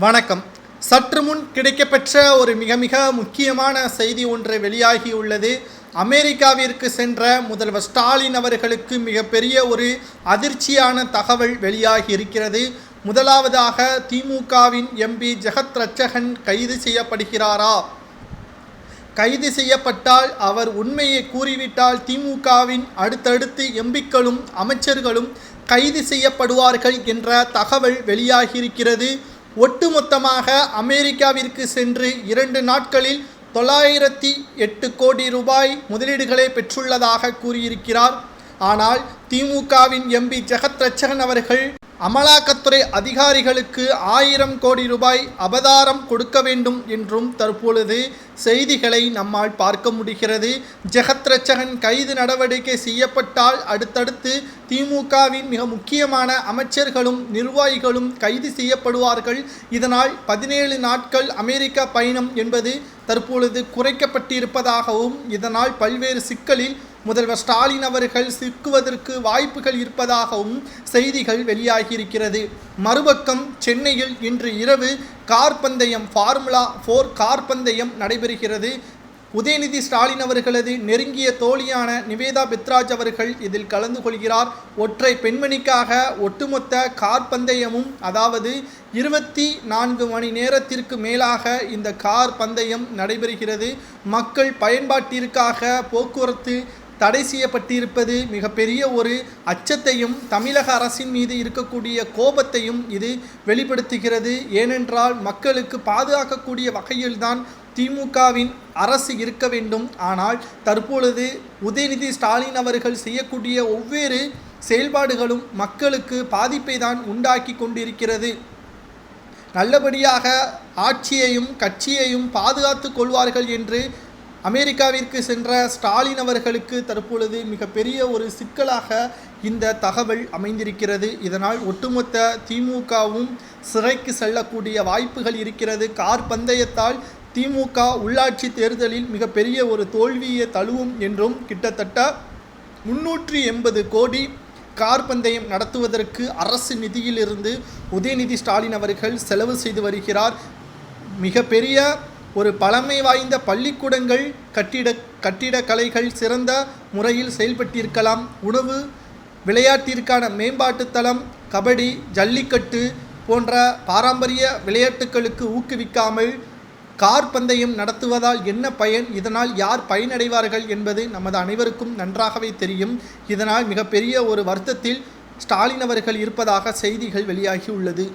வணக்கம். சற்று முன் கிடைக்கப்பெற்ற ஒரு மிக முக்கியமான செய்தி ஒன்று வெளியாகியுள்ளது. அமெரிக்காவிற்கு சென்ற முதல்வர் ஸ்டாலின் அவர்களுக்கு மிகப்பெரிய ஒரு அதிர்ச்சியான தகவல் வெளியாகி இருக்கிறது. முதலாவதாக திமுகவின் எம்பி ஜெகத் ரட்சகன் கைது செய்யப்படுகிறாரா? கைது செய்யப்பட்டால் அவர் உண்மையை கூறிவிட்டால் திமுகவின் அடுத்தடுத்து எம்பிக்களும் அமைச்சர்களும் கைது செய்யப்படுவார்கள் என்ற தகவல் வெளியாகியிருக்கிறது. ஒட்டுமொத்தமாக அமெரிக்காவிற்கு சென்று 2 நாட்களில் 908 கோடி ரூபாய் முதலீடுகளை பெற்றுள்ளதாக கூறியிருக்கிறார். ஆனால் திமுகவின் எம்பி ஜெகத் ரட்சகன் அவர்கள் அமலாக்கத்துறை அதிகாரிகளுக்கு 1000 கோடி ரூபாய் அபதாரம் கொடுக்க வேண்டும் என்றும் தற்பொழுது செய்திகளை நம்மால் பார்க்க முடிகிறது. ஜெகத் ரட்சகன் கைது நடவடிக்கை செய்யப்பட்டால் அடுத்தடுத்து திமுகவின் மிக முக்கியமான அமைச்சர்களும் நிர்வாகிகளும் கைது செய்யப்படுவார்கள். இதனால் 17 நாட்கள் அமெரிக்கா பயணம் என்பது தற்பொழுது குறைக்கப்பட்டிருப்பதாகவும் இதனால் பல்வேறு சிக்கலில் முதல்வர் ஸ்டாலின் அவர்கள் சிக்குவதற்கு வாய்ப்புகள் இருப்பதாகவும் செய்திகள் வெளியாகியிருக்கிறது. மறுபக்கம் சென்னையில் இன்று இரவு கார் பந்தயம் ஃபார்முலா 4 கார் பந்தயம் நடைபெறுகிறது. உதயநிதி ஸ்டாலின் அவர்களது நெருங்கிய தோழியான நிவேதா பெத்ராஜ் அவர்கள் இதில் கலந்து கொள்கிறார். ஒற்றை பெண்மணிக்காக ஒட்டுமொத்த கார் பந்தயமும், அதாவது 24 மணி நேரத்திற்கு மேலாக இந்த கார் பந்தயம் நடைபெறுகிறது. மக்கள் பயன்பாட்டிற்காக போக்குவரத்து தடை செய்யப்பட்டிருப்பது மிகப்பெரிய ஒரு அச்சத்தையும் தமிழக அரசின் மீது இருக்கக்கூடிய கோபத்தையும் இது வெளிப்படுத்துகிறது. ஏனென்றால் மக்களுக்கு பாதுகாக்கக்கூடிய வகையில்தான் திமுகவின் அரசு இருக்க வேண்டும். ஆனால் தற்பொழுது உதயநிதி ஸ்டாலின் அவர்கள் செய்யக்கூடிய ஒவ்வொரு செயல்பாடுகளும் மக்களுக்கு பாதிப்பை தான் உண்டாக்கி கொண்டிருக்கிறது. நல்லபடியாக ஆட்சியையும் கட்சியையும் பாதுகாத்து கொள்வார்கள் என்று அமெரிக்காவிற்கு சென்ற ஸ்டாலின் அவர்களுக்கு தற்பொழுது மிகப்பெரிய ஒரு சிக்கலாக இந்த தகவல் அமைந்திருக்கிறது. இதனால் ஒட்டுமொத்த திமுகவும் சிறைக்கு செல்லக்கூடிய வாய்ப்புகள் இருக்கிறது. கார் பந்தயத்தால் திமுக உள்ளாட்சி தேர்தலில் மிகப்பெரிய ஒரு தோல்வியை தழுவும் என்றும் கிட்டத்தட்ட 380 கோடி கார் பந்தயம் நடத்துவதற்கு அரசு நிதியிலிருந்து உதயநிதி ஸ்டாலின் அவர்கள் செலவு செய்து வருகிறார். மிகப்பெரிய ஒரு பழமை வாய்ந்த பள்ளிக்கூடங்கள், கட்டிடக்கலைகள் சிறந்த முறையில் செயல்பட்டிருக்கலாம். உணவு, விளையாட்டிற்கான மேம்பாட்டு தளம், கபடி, ஜல்லிக்கட்டு போன்ற பாரம்பரிய விளையாட்டுகளுக்கு ஊக்குவிக்காமல் கார் பந்தயம் நடத்துவதால் என்ன பயன், இதனால் யார் பயனடைவார்கள் என்பது நமது அனைவருக்கும் நன்றாகவே தெரியும். இதனால் மிகப்பெரிய ஒரு வருத்தத்தில் ஸ்டாலின் அவர்கள் இருப்பதாக செய்திகள் வெளியாகி உள்ளது.